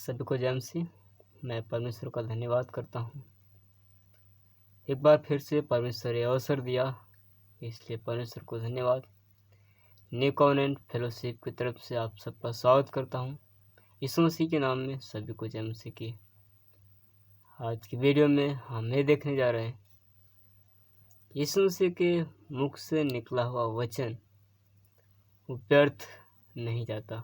सभी को जय मसीह। मैं परमेश्वर का धन्यवाद करता हूँ। एक बार फिर से परमेश्वर ने अवसर दिया, इसलिए परमेश्वर को धन्यवाद। न्यू कॉवेनेंट फेलोशिप की तरफ से आप सबका स्वागत करता हूँ। यीशु मसीह के नाम में सभी को जय मसीह की। आज की वीडियो में हम ये देखने जा रहे हैं, यीशु मसीह के मुख से निकला हुआ वचन वो व्यर्थ नहीं जाता।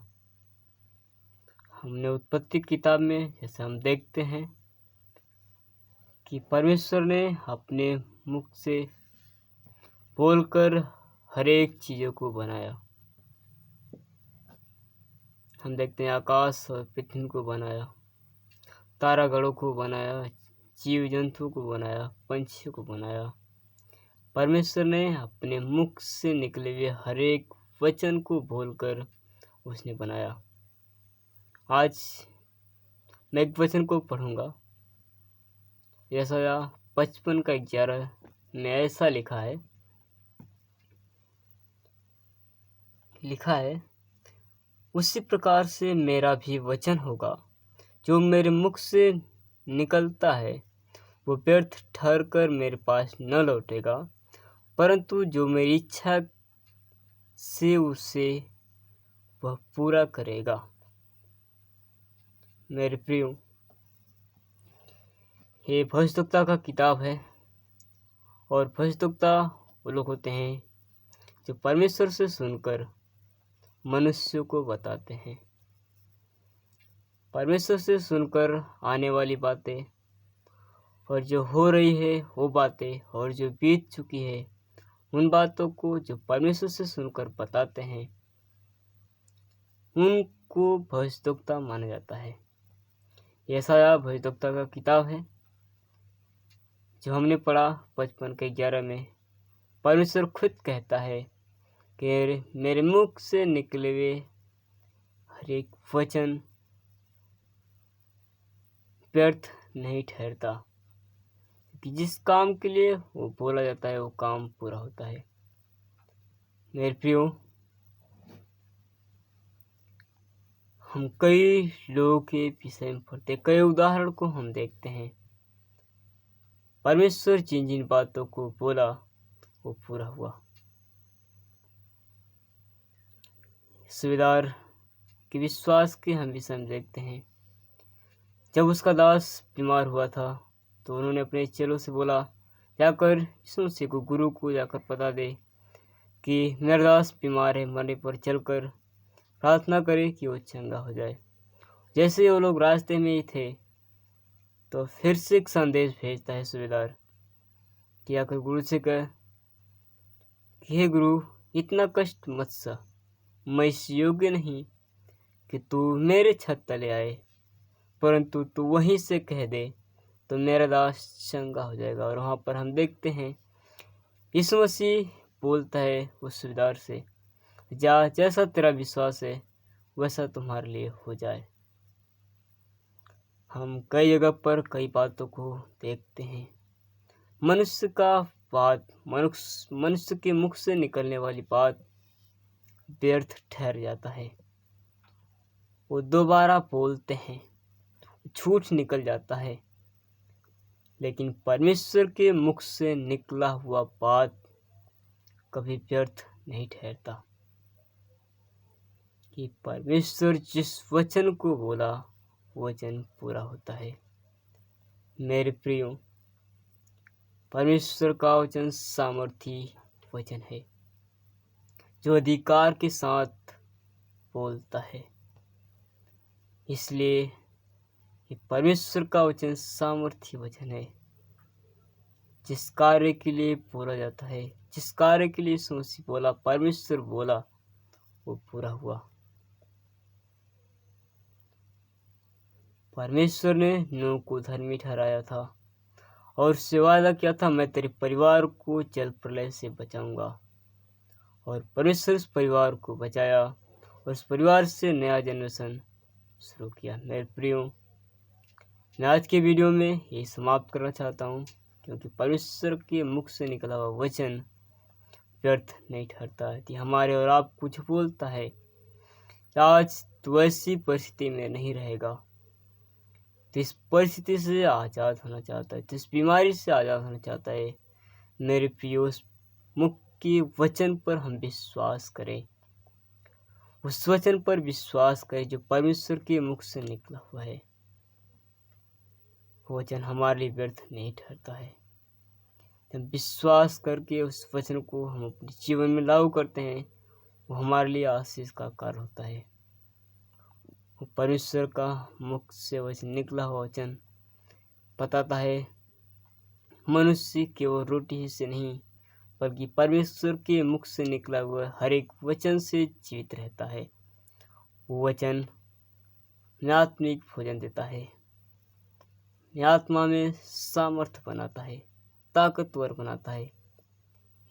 हमने उत्पत्ति किताब में जैसे हम देखते हैं कि परमेश्वर ने अपने मुख से बोलकर हर एक चीज़ों को बनाया। हम देखते हैं आकाश और पृथ्वी को बनाया, तारागणों को बनाया, जीव जंतुओं को बनाया, पंछियों को बनाया। परमेश्वर ने अपने मुख से निकले हुए हर एक वचन को बोलकर उसने बनाया। आज मैं एक वचन को पढ़ूंगा। यशायाह 55:11 में ऐसा लिखा है, उसी प्रकार से मेरा भी वचन होगा, जो मेरे मुख से निकलता है वो व्यर्थ ठहर कर मेरे पास न लौटेगा, परंतु जो मेरी इच्छा से उसे वह पूरा करेगा। मेरे प्रियो, ये भविष्यवक्ता का किताब है और भविष्यवक्ता वो लोग होते हैं जो परमेश्वर से सुनकर मनुष्यों को बताते हैं। परमेश्वर से सुनकर आने वाली बातें और जो हो रही है वो बातें और जो बीत चुकी है उन बातों को जो परमेश्वर से सुनकर बताते हैं उनको भविष्यवक्ता माना जाता है। यशायाह भविष्यवक्ता का किताब है जो हमने पढ़ा 55:11 में। परमेश्वर खुद कहता है कि मेरे मुख से निकले हुए हर एक वचन व्यर्थ नहीं ठहरता, कि जिस काम के लिए वो बोला जाता है वो काम पूरा होता है। मेरे प्रियो, हम कई लोगों के विषय में पढ़ते, कई उदाहरण को हम देखते हैं। परमेश्वर जिन जिन बातों को बोला वो पूरा हुआ। सूबेदार के विश्वास के हम विषय में देखते हैं। जब उसका दास बीमार हुआ था तो उन्होंने अपने चेलों से बोला, जाकर यीशु मसीह को, गुरु को जाकर पता दे कि मेरा दास बीमार है, मरने पर चलकर प्रार्थना करे कि वो चंगा हो जाए। जैसे ही वो लोग रास्ते में ही थे तो फिर से एक संदेश भेजता है सूबेदार कि आकर गुरु से कह कि हे गुरु, इतना कष्ट मत सह, मैं इस योग्य नहीं कि तू मेरे छत तले आए, परंतु तू वहीं से कह दे तो मेरा दास चंगा हो जाएगा। और वहाँ पर हम देखते हैं यीशु मसीह बोलता है उस सूबेदार से, जा, जैसा तेरा विश्वास है वैसा तुम्हारे लिए हो जाए। हम कई जगह पर कई बातों को देखते हैं। मनुष्य के मुख से निकलने वाली बात व्यर्थ ठहर जाता है। वो दोबारा बोलते हैं, झूठ निकल जाता है, लेकिन परमेश्वर के मुख से निकला हुआ बात कभी व्यर्थ नहीं ठहरता। कि परमेश्वर जिस वचन को बोला वचन पूरा होता है। मेरे प्रियो, परमेश्वर का वचन सामर्थी वचन है जो अधिकार के साथ बोलता है। इसलिए ये परमेश्वर का वचन सामर्थी वचन है। जिस कार्य के लिए बोला जाता है, जिस कार्य के लिए यीशु मसीह बोला, परमेश्वर बोला, वो पूरा हुआ। परमेश्वर ने नूह को धर्मी ठहराया था और उससे वादा किया था, मैं तेरे परिवार को जल प्रलय से बचाऊंगा। और परमेश्वर उस परिवार को बचाया और उस परिवार से नया जनरेशन शुरू किया। मेरे प्रियो, मैं आज के वीडियो में यही समाप्त करना चाहता हूँ, क्योंकि परमेश्वर के मुख से निकला हुआ वचन व्यर्थ नहीं ठहरता। यदि हमारे और आप कुछ बोलता है, आज तो ऐसी परिस्थिति में नहीं रहेगा, तो इस परिस्थिति से आज़ाद होना चाहता है, तो इस बीमारी से आज़ाद होना चाहता है, मेरे प्रियो उस मुख के वचन पर हम विश्वास करें। उस वचन पर विश्वास करें जो परमेश्वर के मुख से निकला हुआ है। वो वचन हमारे लिए व्यर्थ नहीं ठहरता है। जब विश्वास करके उस वचन को हम अपने जीवन में लागू करते हैं, वो हमारे लिए आशीष का कारण होता है। वो परमेश्वर का मुख से वचन निकला हुआ वचन बताता है, मनुष्य केवल रोटी ही से नहीं बल्कि परमेश्वर के मुख से निकला हुआ हर एक वचन से जीवित रहता है। वो वचन आत्मिक भोजन देता है, आत्मा में सामर्थ्य बनाता है, ताकतवर बनाता है।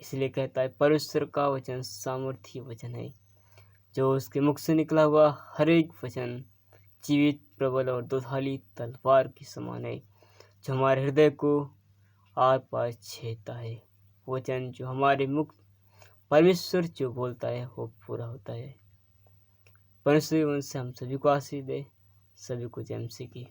इसलिए कहता है परमेश्वर का वचन सामर्थ्य वचन है। जो उसके मुख से निकला हुआ हर एक वचन जीवित, प्रबल और दुधारी तलवार के समान है, जो हमारे हृदय को आर पार छेदता है। वचन जो हमारे मुख परमेश्वर जो बोलता है वो पूरा होता है। परमेश्वर से हम सभी को आशीष दे। सभी को जय मसीह की।